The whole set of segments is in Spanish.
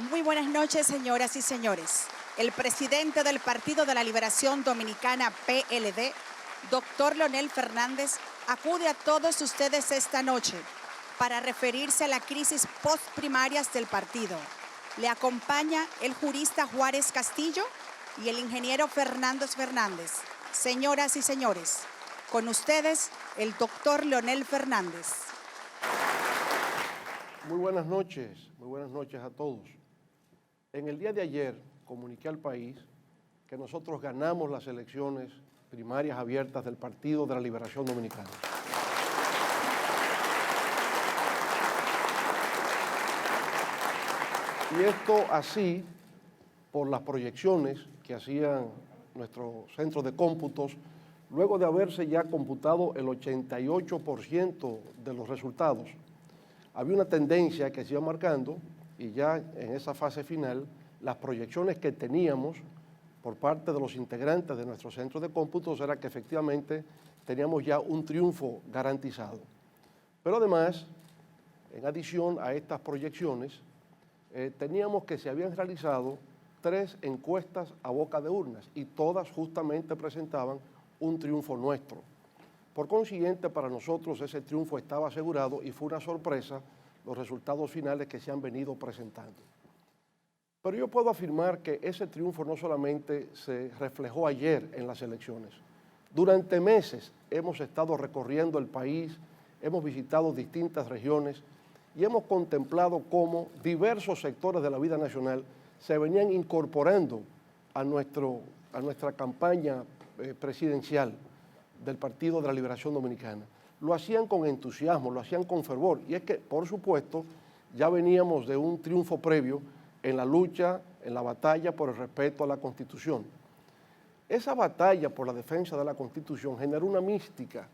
Muy buenas noches, señoras y señores. El presidente del Partido de la Liberación Dominicana, PLD, doctor Leonel Fernández, acude a todos ustedes esta noche para referirse a la crisis postprimarias del partido. Le acompaña el jurista Juárez Castillo y el ingeniero Fernández Fernández. Señoras y señores, con ustedes, el doctor Leonel Fernández. Muy buenas noches a todos. En el día de ayer comuniqué al país que nosotros ganamos las elecciones primarias abiertas del Partido de la Liberación Dominicana. Y esto así por las proyecciones que hacían nuestros centros de cómputos, luego de haberse ya computado el 88% de los resultados. Había una tendencia que se iba marcando y ya en esa fase final, las proyecciones que teníamos por parte de los integrantes de nuestro centro de cómputos era que efectivamente teníamos ya un triunfo garantizado. Pero además, en adición a estas proyecciones, teníamos que se habían realizado 3 encuestas a boca de urnas y todas justamente presentaban un triunfo nuestro. Por consiguiente, para nosotros ese triunfo estaba asegurado y fue una sorpresa los resultados finales que se han venido presentando. Pero yo puedo afirmar que ese triunfo no solamente se reflejó ayer en las elecciones. Durante meses hemos estado recorriendo el país, hemos visitado distintas regiones y hemos contemplado cómo diversos sectores de la vida nacional se venían incorporando a nuestra campaña presidencial del Partido de la Liberación Dominicana. Lo hacían con entusiasmo, lo hacían con fervor. Y es que, por supuesto, ya veníamos de un triunfo previo en la lucha, en la batalla por el respeto a la Constitución. Esa batalla por la defensa de la Constitución generó una mística,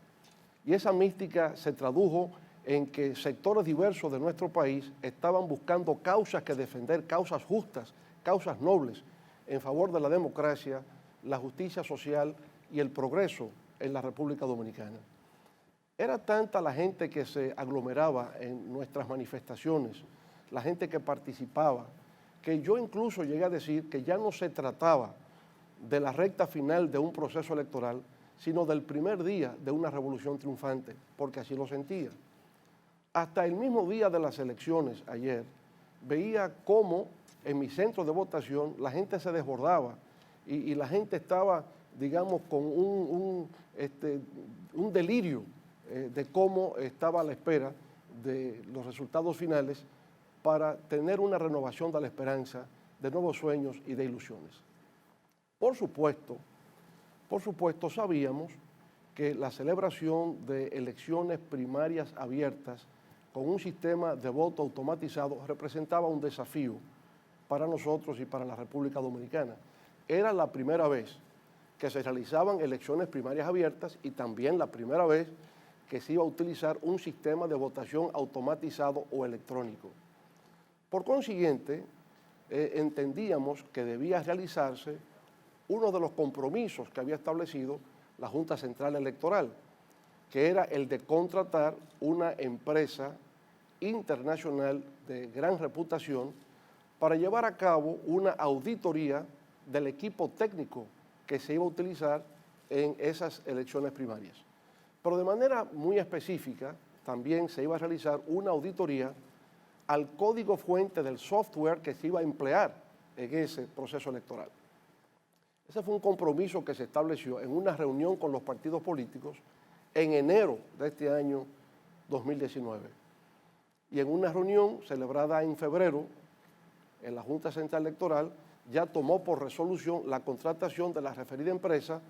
y esa mística se tradujo en que sectores diversos de nuestro país estaban buscando causas que defender, causas justas, causas nobles, en favor de la democracia, la justicia social y el progreso en la República Dominicana. Era tanta la gente que se aglomeraba en nuestras manifestaciones, la gente que participaba, que yo incluso llegué a decir que ya no se trataba de la recta final de un proceso electoral, sino del primer día de una revolución triunfante, porque así lo sentía. Hasta el mismo día de las elecciones, ayer, veía cómo en mi centro de votación la gente se desbordaba y la gente estaba, digamos, con un delirio de cómo estaba a la espera de los resultados finales para tener una renovación de la esperanza, de nuevos sueños y de ilusiones. Por supuesto, sabíamos que la celebración de elecciones primarias abiertas con un sistema de voto automatizado representaba un desafío para nosotros y para la República Dominicana. Era la primera vez que se realizaban elecciones primarias abiertas y también la primera vez que se iba a utilizar un sistema de votación automatizado o electrónico. Por consiguiente, entendíamos que debía realizarse uno de los compromisos que había establecido la Junta Central Electoral, que era el de contratar una empresa internacional de gran reputación para llevar a cabo una auditoría del equipo técnico que se iba a utilizar en esas elecciones primarias. Pero de manera muy específica, también se iba a realizar una auditoría al código fuente del software que se iba a emplear en ese proceso electoral. Ese fue un compromiso que se estableció en una reunión con los partidos políticos en enero de este año 2019. Y en una reunión celebrada en febrero, en la Junta Central Electoral, ya tomó por resolución la contratación de la referida empresa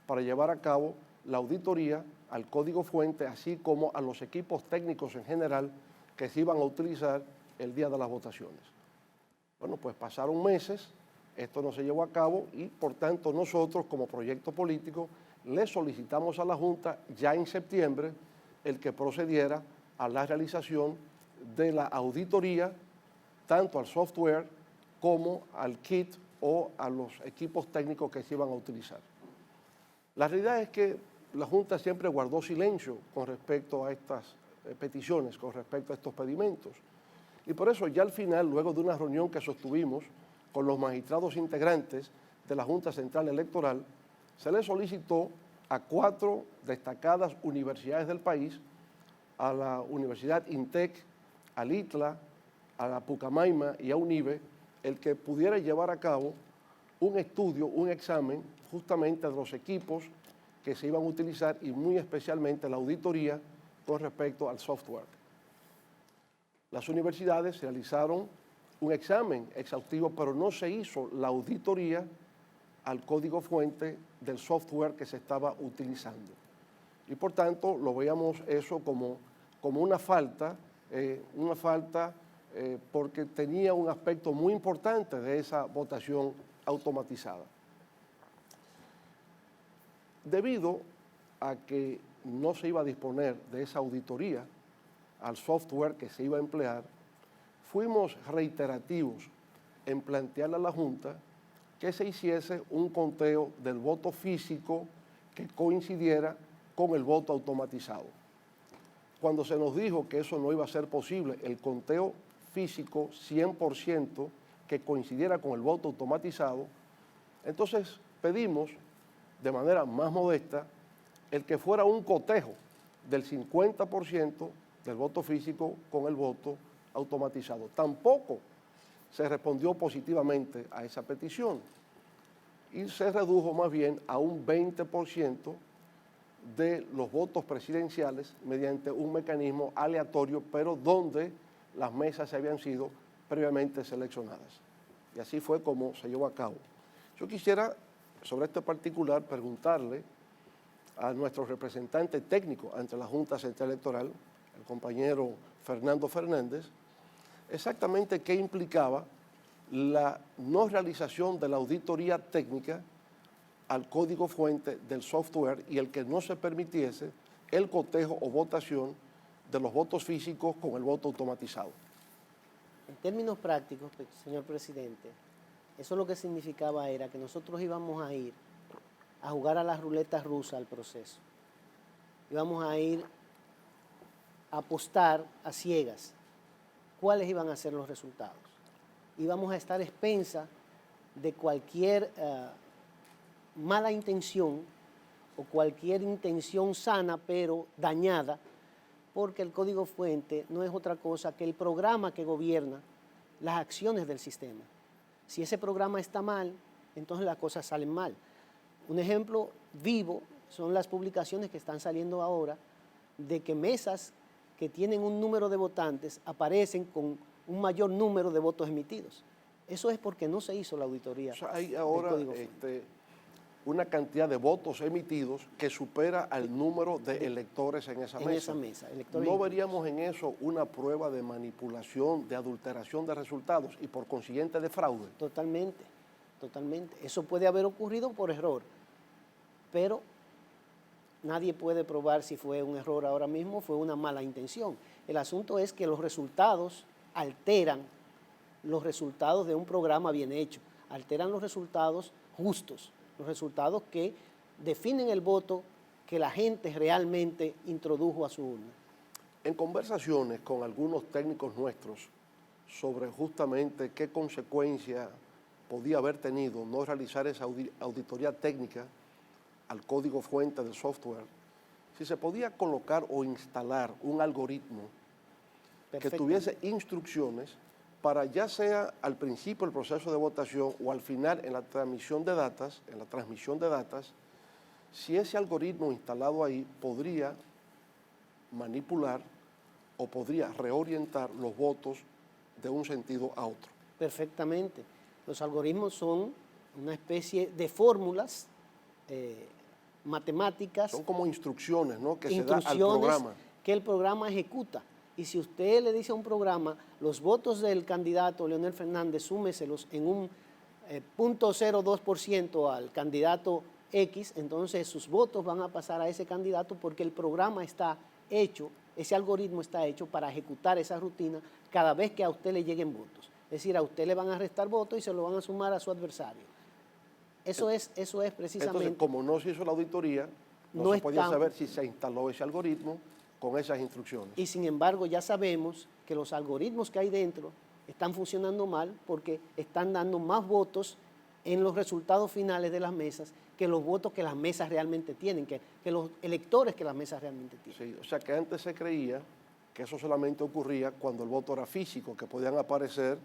para llevar a cabo la auditoría al código fuente, así como a los equipos técnicos en general que se iban a utilizar el día de las votaciones. Bueno, pues pasaron meses, esto no se llevó a cabo y por tanto nosotros como proyecto político le solicitamos a la Junta ya en septiembre el que procediera a la realización de la auditoría tanto al software como al kit o a los equipos técnicos que se iban a utilizar. La realidad es que la Junta siempre guardó silencio con respecto a estas peticiones, con respecto a estos pedimentos. Y por eso ya al final, luego de una reunión que sostuvimos con los magistrados integrantes de la Junta Central Electoral, se le solicitó a 4 destacadas universidades del país, a la Universidad INTEC, al ITLA, a la Pucamaima y a UNIBE, el que pudiera llevar a cabo un estudio, un examen, justamente de los equipos que se iban a utilizar y muy especialmente la auditoría con respecto al software. Las universidades realizaron un examen exhaustivo, pero no se hizo la auditoría al código fuente del software que se estaba utilizando. Y por tanto, lo veíamos eso como una falta porque tenía un aspecto muy importante de esa votación automatizada. Debido a que no se iba a disponer de esa auditoría al software que se iba a emplear, fuimos reiterativos en plantearle a la Junta que se hiciese un conteo del voto físico que coincidiera con el voto automatizado. Cuando se nos dijo que eso no iba a ser posible, el conteo físico 100% que coincidiera con el voto automatizado, entonces pedimos de manera más modesta el que fuera un cotejo del 50% del voto físico con el voto automatizado. Tampoco se respondió positivamente a esa petición y se redujo más bien a un 20% de los votos presidenciales mediante un mecanismo aleatorio, pero donde las mesas se habían sido previamente seleccionadas. Y así fue como se llevó a cabo. Yo quisiera, sobre este particular, preguntarle a nuestro representante técnico ante la Junta Central Electoral, el compañero Fernando Fernández, exactamente qué implicaba la no realización de la auditoría técnica al código fuente del software y el que no se permitiese el cotejo o votación de los votos físicos con el voto automatizado. En términos prácticos, señor presidente, eso lo que significaba era que nosotros íbamos a ir a jugar a la ruleta rusa al proceso. Íbamos a ir a apostar a ciegas cuáles iban a ser los resultados. Íbamos a estar expensa de cualquier mala intención o cualquier intención sana pero dañada, porque el código fuente no es otra cosa que el programa que gobierna las acciones del sistema. Si ese programa está mal, entonces las cosas salen mal. Un ejemplo vivo son las publicaciones que están saliendo ahora de que mesas que tienen un número de votantes aparecen con un mayor número de votos emitidos. Eso es porque no se hizo la auditoría. O sea, hay ahora una cantidad de votos emitidos que supera al número de electores en esa mesa. ¿No veríamos en eso una prueba de manipulación, de adulteración de resultados y por consiguiente de fraude? Totalmente, totalmente. Eso puede haber ocurrido por error, pero nadie puede probar si fue un error ahora mismo o fue una mala intención. El asunto es que los resultados alteran los resultados de un programa bien hecho, alteran los resultados justos, los resultados que definen el voto que la gente realmente introdujo a su urna. En conversaciones con algunos técnicos nuestros sobre justamente qué consecuencia podía haber tenido no realizar esa auditoría técnica al código fuente del software, si se podía colocar o instalar un algoritmo que tuviese instrucciones para ya sea al principio del proceso de votación o al final en la transmisión de datas, si ese algoritmo instalado ahí podría manipular o podría reorientar los votos de un sentido a otro. Perfectamente. Los algoritmos son una especie de fórmulas matemáticas. Son como instrucciones, ¿no?, que se da al programa. Que el programa ejecuta. Y si usted le dice a un programa, los votos del candidato Leonel Fernández, súmeselos en un 0.02% al candidato X, entonces sus votos van a pasar a ese candidato porque el programa está hecho, ese algoritmo está hecho para ejecutar esa rutina cada vez que a usted le lleguen votos. Es decir, a usted le van a restar votos y se lo van a sumar a su adversario. Eso es precisamente... Entonces, como no se hizo la auditoría, no se podía saber si se instaló ese algoritmo con esas instrucciones. Y sin embargo ya sabemos que los algoritmos que hay dentro están funcionando mal porque están dando más votos en los resultados finales de las mesas que los votos que las mesas realmente tienen, que los electores que las mesas realmente tienen. Sí, o sea que antes se creía que eso solamente ocurría cuando el voto era físico, que podían aparecer,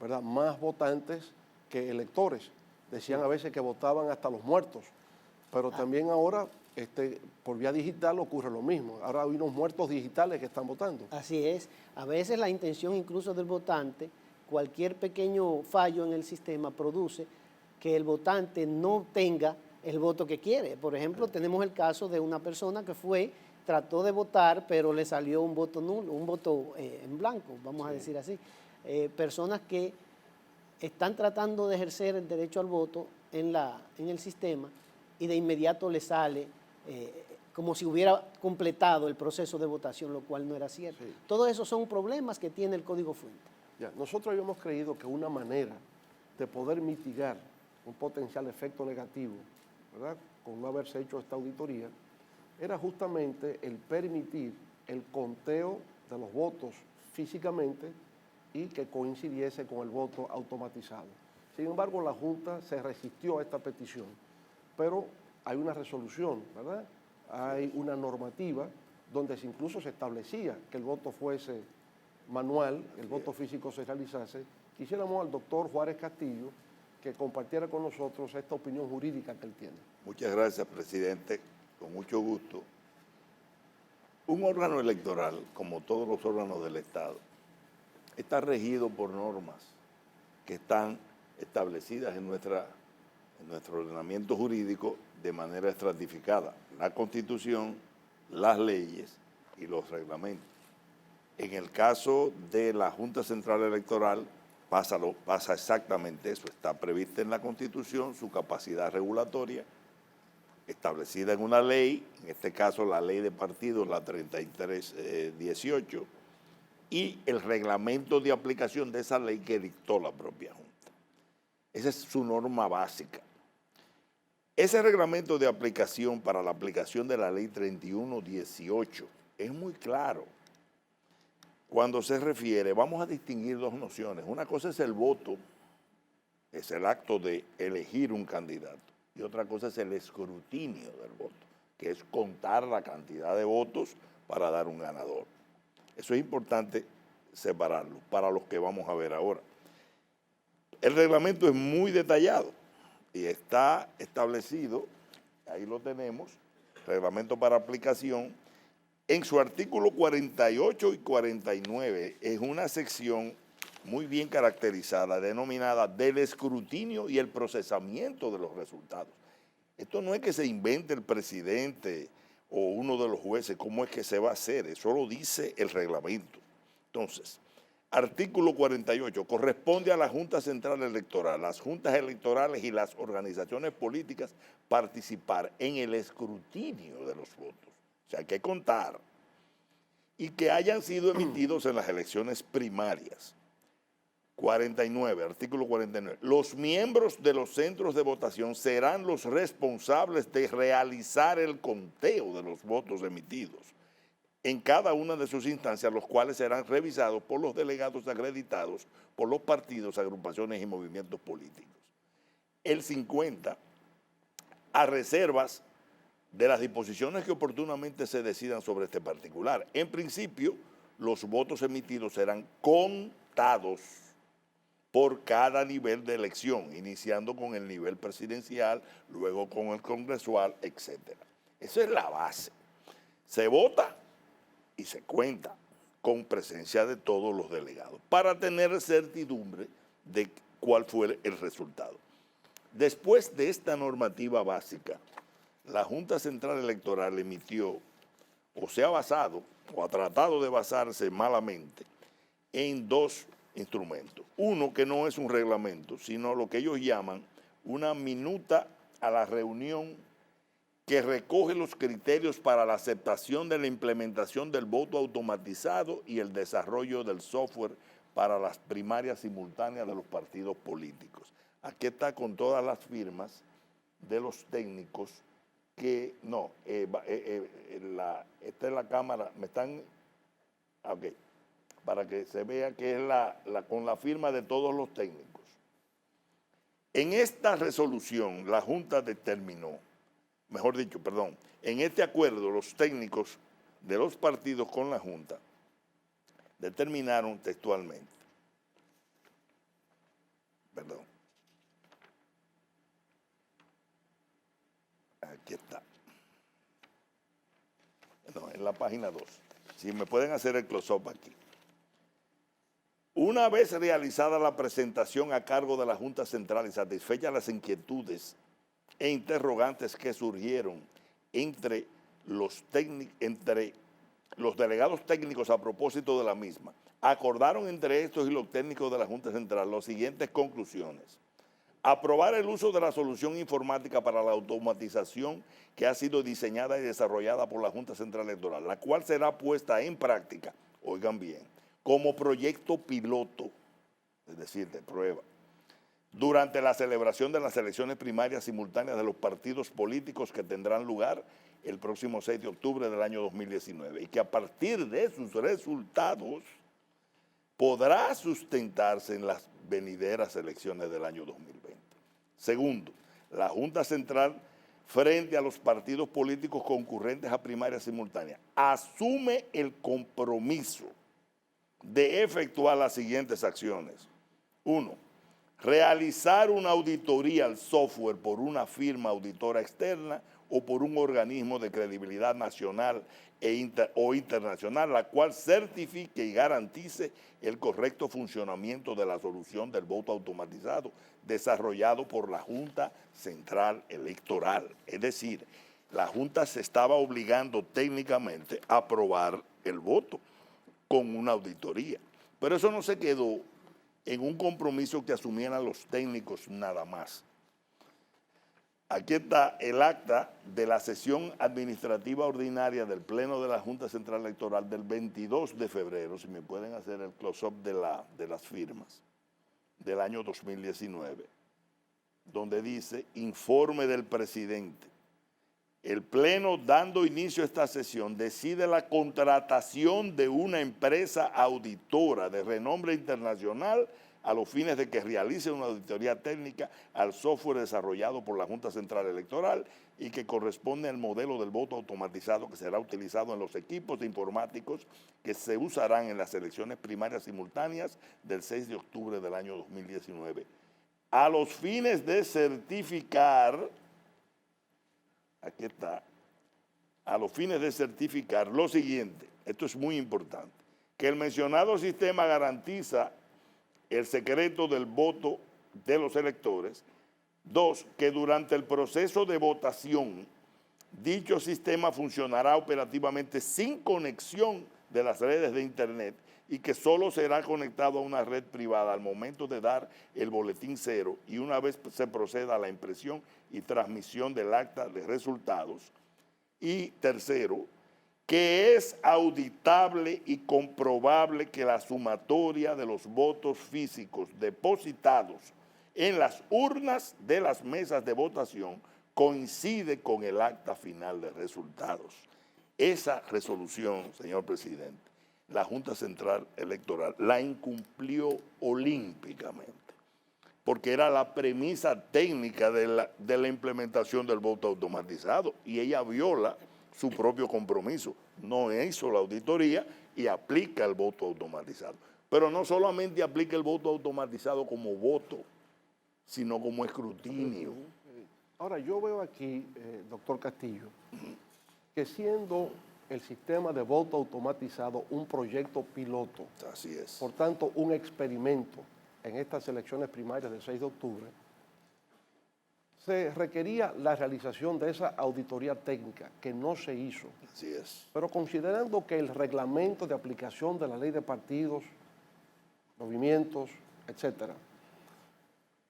¿verdad?, más votantes que electores. Decían a veces que votaban hasta los muertos, pero también ahora por vía digital ocurre lo mismo. Ahora hay unos muertos digitales que están votando. Así es. A veces la intención incluso del votante, cualquier pequeño fallo en el sistema produce que el votante no tenga el voto que quiere. Por ejemplo, tenemos el caso de una persona que trató de votar, pero le salió un voto nulo, un voto en blanco, vamos a decir así. Personas que están tratando de ejercer el derecho al voto en el sistema y de inmediato le sale como si hubiera completado el proceso de votación, lo cual no era cierto. Sí. Todos esos son problemas que tiene el código fuente. Ya, nosotros habíamos creído que una manera de poder mitigar un potencial efecto negativo, ¿verdad?, con no haberse hecho esta auditoría, era justamente el permitir el conteo de los votos físicamente y que coincidiese con el voto automatizado. Sin embargo, la Junta se resistió a esta petición, pero hay una resolución, ¿verdad? Hay una normativa donde incluso se establecía que el voto fuese manual, el voto físico se realizase. Quisiéramos al doctor Juárez Castillo que compartiera con nosotros esta opinión jurídica que él tiene. Muchas gracias, presidente. Con mucho gusto. Un órgano electoral, como todos los órganos del Estado, está regido por normas que están establecidas en nuestro ordenamiento jurídico de manera estratificada. La Constitución, las leyes y los reglamentos. En el caso de la Junta Central Electoral pasa exactamente eso. Está prevista en la Constitución su capacidad regulatoria, establecida en una ley, en este caso la ley de partidos, la 3318, y el reglamento de aplicación de esa ley que dictó la propia Junta. Esa es su norma básica. Ese reglamento de aplicación para la aplicación de la ley 3118 es muy claro. Cuando se refiere, vamos a distinguir dos nociones. Una cosa es el voto, es el acto de elegir un candidato. Y otra cosa es el escrutinio del voto, que es contar la cantidad de votos para dar un ganador. Eso es importante separarlo para los que vamos a ver ahora. El reglamento es muy detallado y está establecido, ahí lo tenemos, reglamento para aplicación, en su artículo 48 y 49, es una sección muy bien caracterizada, denominada del escrutinio y el procesamiento de los resultados. Esto no es que se invente el presidente o uno de los jueces cómo es que se va a hacer, eso lo dice el reglamento. Entonces, artículo 48, corresponde a la Junta Central Electoral, las juntas electorales y las organizaciones políticas participar en el escrutinio de los votos. O sea, hay que contar. Y que hayan sido emitidos en las elecciones primarias. 49, artículo 49. Los miembros de los centros de votación serán los responsables de realizar el conteo de los votos emitidos en cada una de sus instancias, los cuales serán revisados por los delegados acreditados por los partidos, agrupaciones y movimientos políticos. El 50, a reservas de las disposiciones que oportunamente se decidan sobre este particular. En principio, los votos emitidos serán contados por cada nivel de elección, iniciando con el nivel presidencial, luego con el congresual, etc. Esa es la base. Se vota y se cuenta con presencia de todos los delegados para tener certidumbre de cuál fue el resultado. Después de esta normativa básica, la Junta Central Electoral emitió, o se ha basado, o ha tratado de basarse malamente, en dos instrumentos. Uno que no es un reglamento, sino lo que ellos llaman una minuta a la reunión que recoge los criterios para la aceptación de la implementación del voto automatizado y el desarrollo del software para las primarias simultáneas de los partidos políticos. Aquí está con todas las firmas de los técnicos que, no, esta es la cámara, me están, ok, para que se vea que es con la firma de todos los técnicos. En esta resolución, la Junta determinó, mejor dicho, perdón, en este acuerdo los técnicos de los partidos con la Junta determinaron textualmente, perdón, aquí está, no, en la página 2, si me pueden hacer el close-up aquí. Una vez realizada la presentación a cargo de la Junta Central y satisfechas las inquietudes e interrogantes que surgieron entre los delegados técnicos a propósito de la misma, acordaron entre estos y los técnicos de la Junta Central las siguientes conclusiones. Aprobar el uso de la solución informática para la automatización que ha sido diseñada y desarrollada por la Junta Central Electoral, la cual será puesta en práctica, oigan bien, como proyecto piloto, es decir, de prueba, durante la celebración de las elecciones primarias simultáneas de los partidos políticos que tendrán lugar el próximo 6 de octubre del año 2019 y que a partir de sus resultados podrá sustentarse en las venideras elecciones del año 2020. Segundo, la Junta Central, frente a los partidos políticos concurrentes a primarias simultáneas, asume el compromiso de efectuar las siguientes acciones. 1. Realizar una auditoría al software por una firma auditora externa o por un organismo de credibilidad nacional o internacional, la cual certifique y garantice el correcto funcionamiento de la solución del voto automatizado desarrollado por la Junta Central Electoral. Es decir, la Junta se estaba obligando técnicamente a aprobar el voto con una auditoría. Pero eso no se quedó en un compromiso que asumieran los técnicos nada más. Aquí está el acta de la sesión administrativa ordinaria del Pleno de la Junta Central Electoral del 22 de febrero, si me pueden hacer el close-up de las firmas, del año 2019, donde dice, informe del presidente. El Pleno, dando inicio a esta sesión, decide la contratación de una empresa auditora de renombre internacional a los fines de que realice una auditoría técnica al software desarrollado por la Junta Central Electoral y que corresponde al modelo del voto automatizado que será utilizado en los equipos informáticos que se usarán en las elecciones primarias simultáneas del 6 de octubre del año 2019. A los fines de certificar, aquí está, a los fines de certificar lo siguiente, esto es muy importante, que el mencionado sistema garantiza el secreto del voto de los electores. 2, que durante el proceso de votación, dicho sistema funcionará operativamente sin conexión de las redes de Internet y que solo será conectado a una red privada al momento de dar el boletín cero y una vez se proceda a la impresión y transmisión del acta de resultados. Y tercero, que es auditable y comprobable que la sumatoria de los votos físicos depositados en las urnas de las mesas de votación coincide con el acta final de resultados. Esa resolución, señor presidente, la Junta Central Electoral la incumplió olímpicamente, porque era la premisa técnica de la implementación del voto automatizado y ella viola su propio compromiso, no hizo la auditoría y aplica el voto automatizado. Pero no solamente aplica el voto automatizado como voto, sino como escrutinio. Ahora, yo veo aquí, doctor Castillo, que siendo el sistema de voto automatizado un proyecto piloto, Así es. por tanto, un experimento en estas elecciones primarias del 6 de octubre, se requería la realización de esa auditoría técnica que no se hizo. Así es. Pero considerando que el reglamento de aplicación de la ley de partidos, movimientos, etcétera,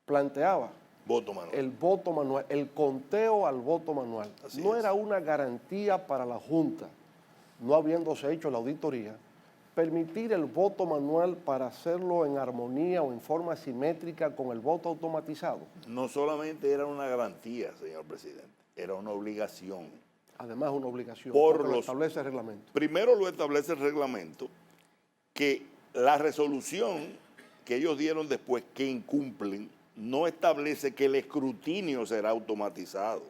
planteaba Voto manual. el voto manual, el conteo al voto manual, Así no es. era una garantía para la Junta, no habiéndose hecho la auditoría, permitir el voto manual para hacerlo en armonía o en forma simétrica con el voto automatizado. No solamente era una garantía, señor presidente, era una obligación. Además, una obligación, Por porque lo los- establece el reglamento. Primero lo establece el reglamento, que la resolución que ellos dieron después, que incumplen, no establece que el escrutinio será automatizado.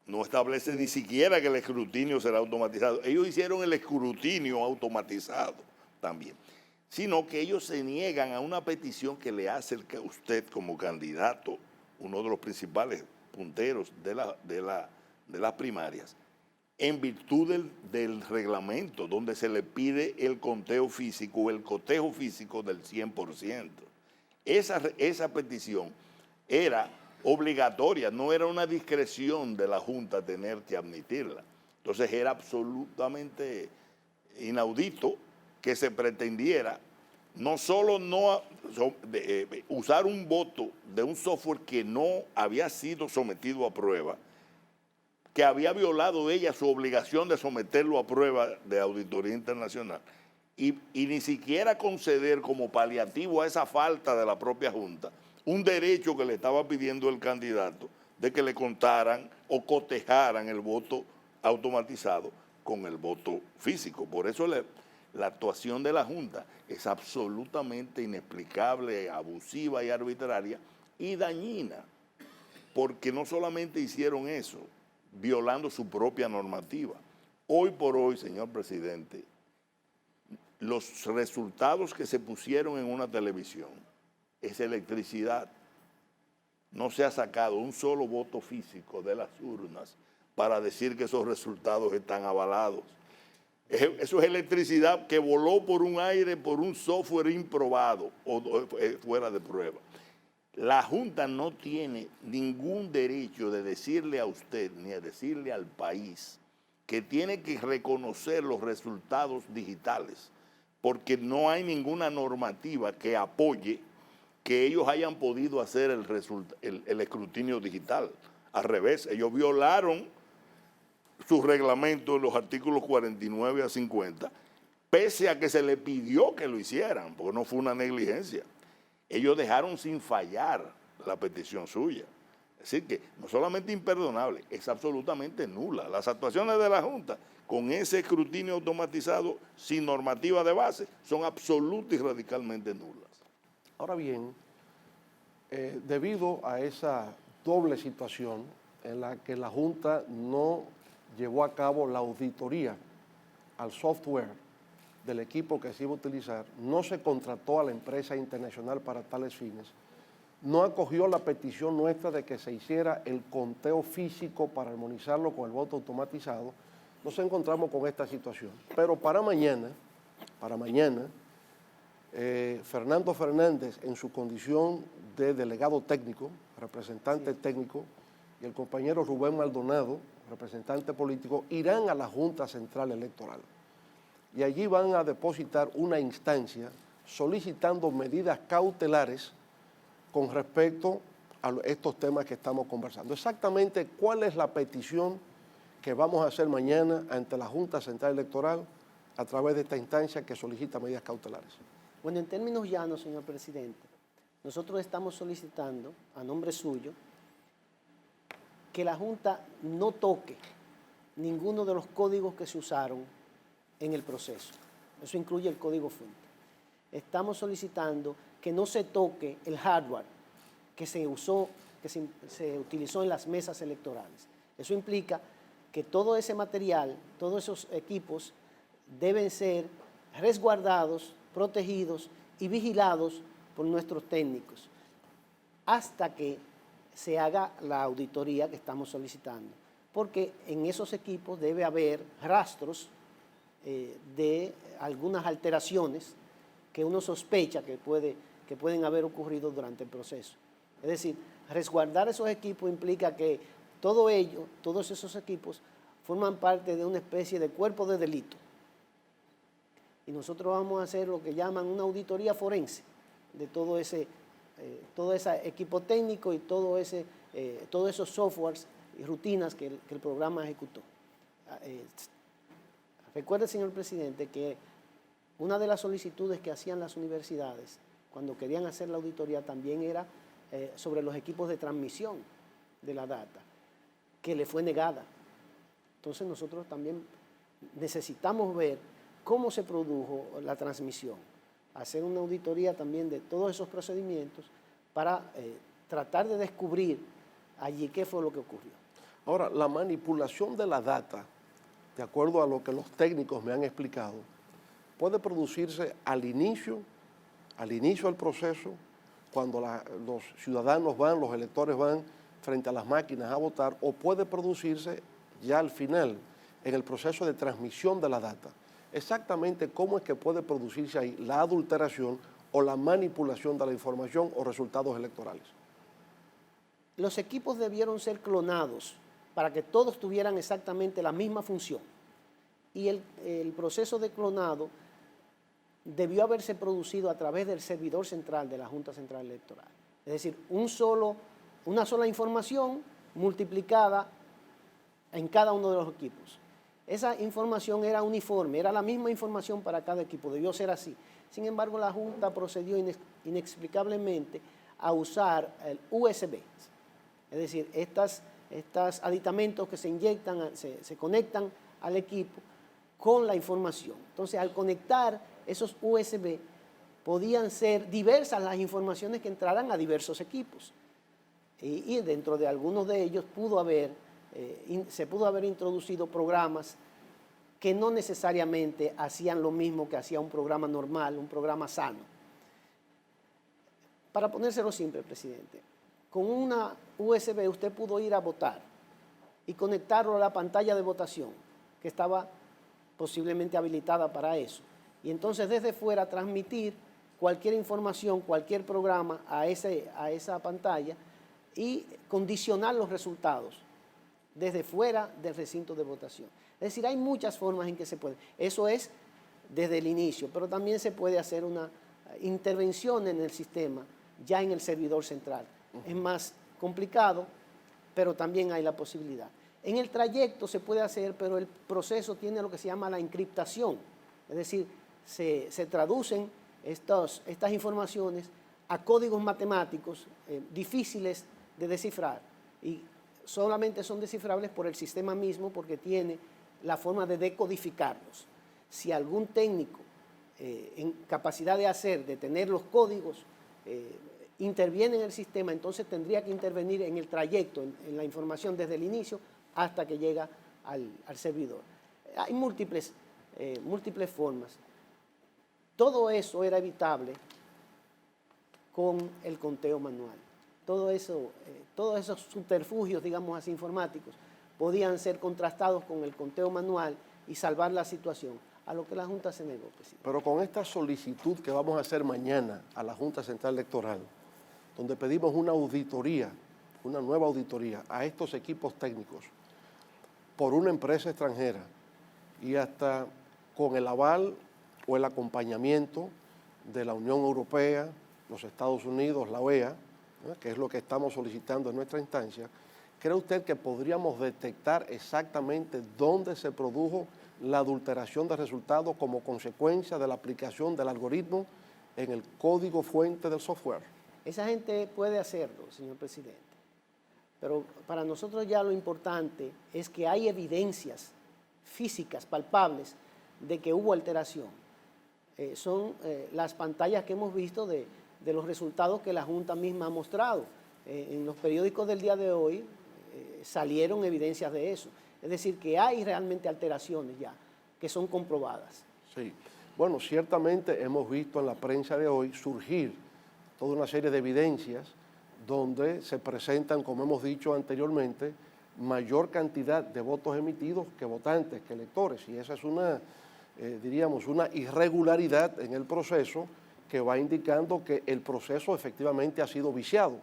No establece ni siquiera que el escrutinio será automatizado. Ellos hicieron el escrutinio automatizado también, sino que ellos se niegan a una petición que le hace usted como candidato, uno de los principales punteros de las primarias, en virtud del reglamento, donde se le pide el conteo físico, el cotejo físico del 100%. Esa petición era obligatoria, no era una discreción de la Junta tener que admitirla. Entonces era absolutamente inaudito que se pretendiera no solo usar un voto de un software que no había sido sometido a prueba, que había violado ella su obligación de someterlo a prueba de auditoría internacional, y ni siquiera conceder como paliativo a esa falta de la propia Junta un derecho que le estaba pidiendo el candidato de que le contaran o cotejaran el voto automatizado con el voto físico. Por eso la actuación de la Junta es absolutamente inexplicable, abusiva y arbitraria y dañina, porque no solamente hicieron eso, violando su propia normativa. Hoy por hoy, señor presidente, los resultados que se pusieron en una televisión es electricidad. No se ha sacado un solo voto físico de las urnas para decir que esos resultados están avalados. Eso es electricidad que voló por un aire, por un software improbado o fuera de prueba. La Junta no tiene ningún derecho de decirle a usted ni a decirle al país que tiene que reconocer los resultados digitales, porque no hay ninguna normativa que apoye que ellos hayan podido hacer el escrutinio digital. Al revés, ellos violaron su reglamento en los artículos 49 a 50, pese a que se le pidió que lo hicieran, porque no fue una negligencia. Ellos dejaron sin fallar la petición suya. Es decir, que no solamente imperdonable, es absolutamente nula. Las actuaciones de la Junta con ese escrutinio automatizado sin normativa de base son absolutas y radicalmente nulas. Ahora bien, debido a esa doble situación en la que la Junta no llevó a cabo la auditoría al software del equipo que se iba a utilizar, no se contrató a la empresa internacional para tales fines, no acogió la petición nuestra de que se hiciera el conteo físico para armonizarlo con el voto automatizado, nos encontramos con esta situación. Pero para mañana, Fernando Fernández, en su condición de delegado técnico, representante técnico, y el compañero Rubén Maldonado, representante político, irán a la Junta Central Electoral. Y allí van a depositar una instancia solicitando medidas cautelares con respecto a estos temas que estamos conversando. Exactamente cuál es la petición que vamos a hacer mañana ante la Junta Central Electoral a través de esta instancia que solicita medidas cautelares. Bueno, en términos llanos, señor presidente, nosotros estamos solicitando, a nombre suyo, que la Junta no toque ninguno de los códigos que se usaron en el proceso. Eso incluye el código fuente. Estamos solicitando que no se toque el hardware que se usó, que se utilizó en las mesas electorales. Eso implica que todo ese material, todos esos equipos deben ser resguardados, protegidos y vigilados por nuestros técnicos hasta que se haga la auditoría que estamos solicitando, porque en esos equipos debe haber rastros de algunas alteraciones que uno sospecha que pueden haber ocurrido durante el proceso. Es decir, resguardar esos equipos implica que todos esos equipos forman parte de una especie de cuerpo de delito. Y nosotros vamos a hacer lo que llaman una auditoría forense de todo ese equipo técnico y todos esos softwares y rutinas que el programa ejecutó. Recuerde, señor presidente, que una de las solicitudes que hacían las universidades cuando querían hacer la auditoría también era sobre los equipos de transmisión de la data, que le fue negada. Entonces nosotros también necesitamos ver cómo se produjo la transmisión, hacer una auditoría también de todos esos procedimientos para tratar de descubrir allí qué fue lo que ocurrió. Ahora, la manipulación de la data, de acuerdo a lo que los técnicos me han explicado, puede producirse al inicio del proceso, cuando los ciudadanos van, los electores van frente a las máquinas a votar, o puede producirse ya al final, en el proceso de transmisión de la data. Exactamente cómo es que puede producirse ahí la adulteración o la manipulación de la información o resultados electorales. Los equipos debieron ser clonados para que todos tuvieran exactamente la misma función. Y el proceso de clonado debió haberse producido a través del servidor central de la Junta Central Electoral. Es decir, una sola información multiplicada en cada uno de los equipos. Esa información era uniforme, era la misma información para cada equipo, debió ser así. Sin embargo, la Junta procedió inexplicablemente a usar el USB. Es decir, estos aditamentos que se inyectan, se conectan al equipo con la información. Entonces, al conectar esos USB, podían ser diversas las informaciones que entraran a diversos equipos. Y dentro de algunos de ellos se pudo haber introducido programas que no necesariamente hacían lo mismo que hacía un programa normal, un programa sano. Para ponérselo simple, presidente, con una USB usted pudo ir a votar y conectarlo a la pantalla de votación, que estaba posiblemente habilitada para eso. Y entonces desde fuera transmitir cualquier información, cualquier programa a esa pantalla y condicionar los resultados desde fuera del recinto de votación. Es decir, hay muchas formas en que se puede. Eso es desde el inicio, pero también se puede hacer una intervención en el sistema ya en el servidor central. Es más complicado, pero también hay la posibilidad. En el trayecto se puede hacer, pero el proceso tiene lo que se llama la encriptación. Es decir, se traducen estas informaciones a códigos matemáticos difíciles de descifrar y solamente son descifrables por el sistema mismo porque tiene la forma de decodificarlos. Si algún técnico en capacidad de tener los códigos, interviene en el sistema, entonces tendría que intervenir en el trayecto, en la información desde el inicio hasta que llega al servidor. Hay múltiples formas. Todo eso era evitable con el conteo manual. Todos esos subterfugios, digamos así, informáticos, podían ser contrastados con el conteo manual y salvar la situación, a lo que la Junta se negó, presidente. Pero con esta solicitud que vamos a hacer mañana a la Junta Central Electoral, donde pedimos una auditoría, una nueva auditoría a estos equipos técnicos por una empresa extranjera y hasta con el aval o el acompañamiento de la Unión Europea, los Estados Unidos, la OEA, que es lo que estamos solicitando en nuestra instancia, ¿cree usted que podríamos detectar exactamente dónde se produjo la adulteración de resultados como consecuencia de la aplicación del algoritmo en el código fuente del software? Esa gente puede hacerlo, señor presidente, pero para nosotros ya lo importante es que hay evidencias físicas, palpables, de que hubo alteración. Son las pantallas que hemos visto de los resultados que la Junta misma ha mostrado. En los periódicos del día de hoy salieron evidencias de eso. Es decir, que hay realmente alteraciones ya, que son comprobadas. Sí. Bueno, ciertamente hemos visto en la prensa de hoy surgir toda una serie de evidencias donde se presentan, como hemos dicho anteriormente, mayor cantidad de votos emitidos que votantes, que electores. Y esa es una, diríamos, una irregularidad en el proceso que va indicando que el proceso efectivamente ha sido viciado.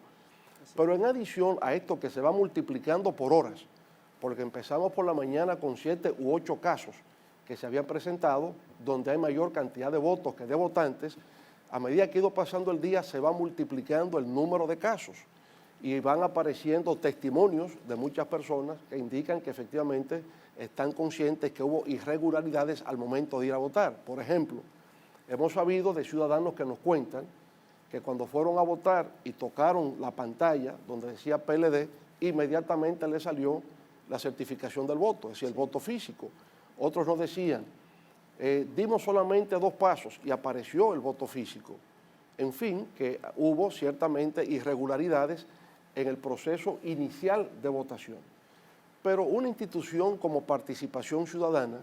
Pero en adición a esto que se va multiplicando por horas, porque empezamos por la mañana con 7 u 8 casos que se habían presentado, donde hay mayor cantidad de votos que de votantes, a medida que ha ido pasando el día se va multiplicando el número de casos y van apareciendo testimonios de muchas personas que indican que efectivamente están conscientes que hubo irregularidades al momento de ir a votar. Por ejemplo, hemos sabido de ciudadanos que nos cuentan que cuando fueron a votar y tocaron la pantalla donde decía PLD, inmediatamente le salió la certificación del voto, es decir, el voto físico. Otros nos decían, dimos solamente 2 pasos y apareció el voto físico. En fin, que hubo ciertamente irregularidades en el proceso inicial de votación. Pero una institución como Participación Ciudadana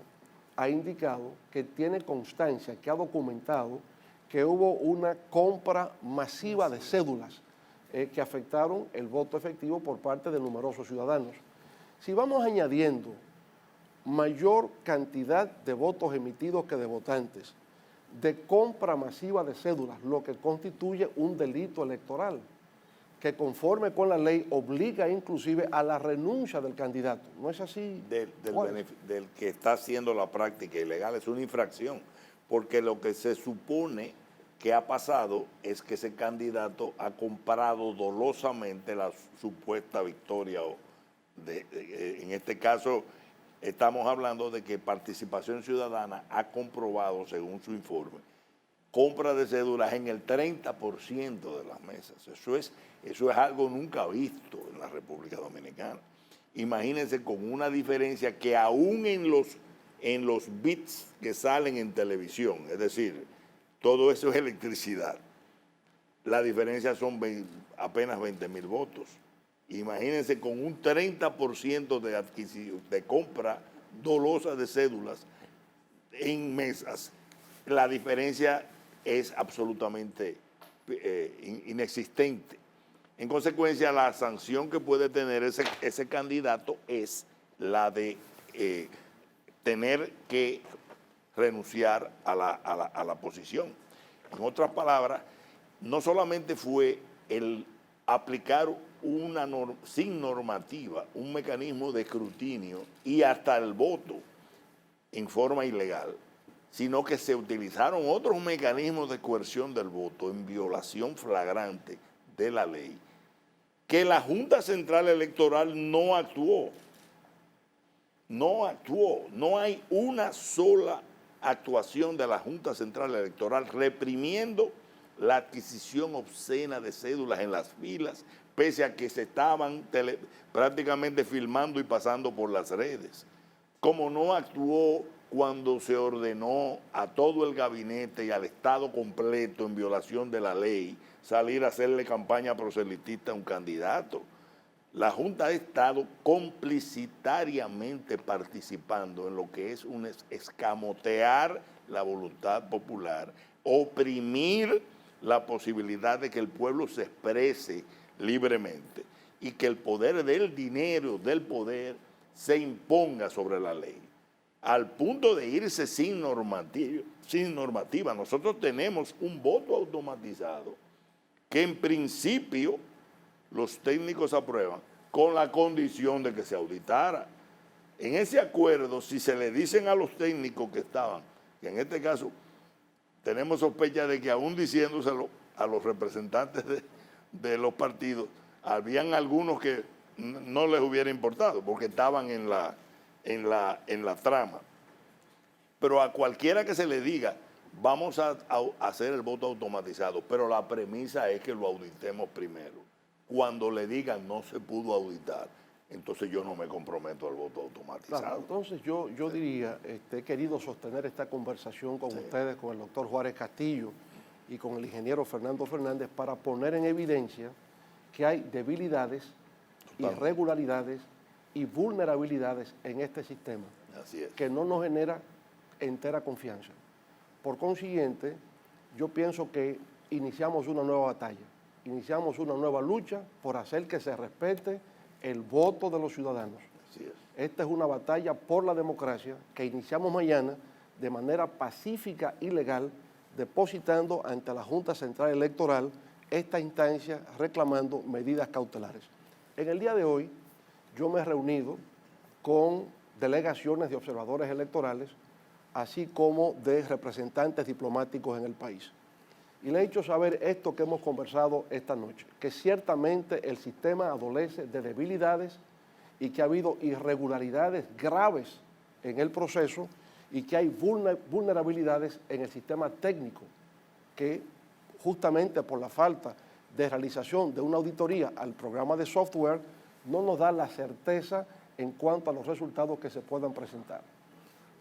ha indicado que tiene constancia, que ha documentado que hubo una compra masiva de cédulas que afectaron el voto efectivo por parte de numerosos ciudadanos. Si vamos añadiendo mayor cantidad de votos emitidos que de votantes, de compra masiva de cédulas, lo que constituye un delito electoral, que conforme con la ley obliga inclusive a la renuncia del candidato. ¿No es así? Del que está haciendo la práctica ilegal, es una infracción, porque lo que se supone que ha pasado es que ese candidato ha comprado dolosamente la supuesta victoria. En este caso, estamos hablando de que Participación Ciudadana ha comprobado, según su informe, compra de cédulas en el 30% de las mesas. Eso es algo nunca visto en la República Dominicana. Imagínense con una diferencia que aún en los bits que salen en televisión, es decir, todo eso es electricidad, la diferencia son apenas 20,000 votos. Imagínense con un 30% de adquisición, de compra dolosa de cédulas en mesas, la diferencia es absolutamente inexistente. En consecuencia, la sanción que puede tener ese candidato es la de tener que renunciar a la posición. En otras palabras, no solamente fue el aplicar sin normativa un mecanismo de escrutinio y hasta el voto en forma ilegal, sino que se utilizaron otros mecanismos de coerción del voto en violación flagrante de la ley, que la Junta Central Electoral no actuó. No hay una sola actuación de la Junta Central Electoral reprimiendo la adquisición obscena de cédulas en las filas, pese a que se estaban prácticamente filmando y pasando por las redes. Como no actuó cuando se ordenó a todo el gabinete y al Estado completo en violación de la ley salir a hacerle campaña proselitista a un candidato. La Junta ha estado complicitariamente participando en lo que es un escamotear la voluntad popular, oprimir la posibilidad de que el pueblo se exprese libremente y que el poder del dinero, del poder, se imponga sobre la ley, al punto de irse sin normativa. Nosotros tenemos un voto automatizado que en principio los técnicos aprueban con la condición de que se auditara. En ese acuerdo, si se le dicen a los técnicos que estaban, que en este caso tenemos sospecha de que aún diciéndoselo a los representantes de los partidos, habían algunos que no les hubiera importado porque estaban en la trama. Pero a cualquiera que se le diga, vamos a hacer el voto automatizado, pero la premisa es que lo auditemos primero. Cuando le digan no se pudo auditar, entonces yo no me comprometo al voto automatizado. Claro, entonces yo diría, he querido sostener esta conversación con ustedes, con el doctor Juárez Castillo y con el ingeniero Fernando Fernández, para poner en evidencia que hay debilidades, irregularidades y vulnerabilidades en este sistema. Así es. Que no nos genera entera confianza. Por consiguiente, yo pienso que iniciamos una nueva batalla, iniciamos una nueva lucha por hacer que se respete el voto de los ciudadanos. Así es. Esta es una batalla por la democracia que iniciamos mañana de manera pacífica y legal, depositando ante la Junta Central Electoral esta instancia reclamando medidas cautelares. En el día de hoy yo me he reunido con delegaciones de observadores electorales, así como de representantes diplomáticos en el país. Y le he hecho saber esto que hemos conversado esta noche, que ciertamente el sistema adolece de debilidades y que ha habido irregularidades graves en el proceso y que hay vulnerabilidades en el sistema técnico, que justamente por la falta de realización de una auditoría al programa de software no nos da la certeza en cuanto a los resultados que se puedan presentar.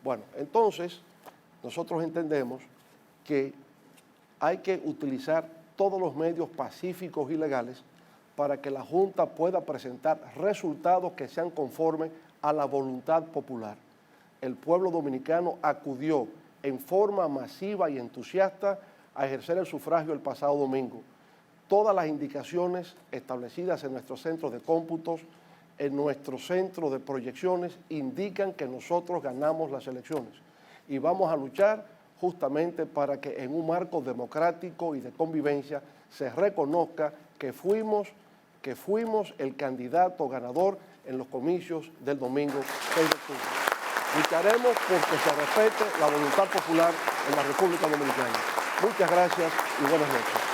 Bueno, entonces nosotros entendemos que hay que utilizar todos los medios pacíficos y legales para que la Junta pueda presentar resultados que sean conformes a la voluntad popular. El pueblo dominicano acudió en forma masiva y entusiasta a ejercer el sufragio el pasado domingo. Todas las indicaciones establecidas en nuestro centro de cómputos, en nuestro centro de proyecciones, indican que nosotros ganamos las elecciones y vamos a luchar justamente para que en un marco democrático y de convivencia se reconozca que fuimos el candidato ganador en los comicios del domingo 6 de octubre. Lucharemos porque se respete la voluntad popular en la República Dominicana. Muchas gracias y buenas noches.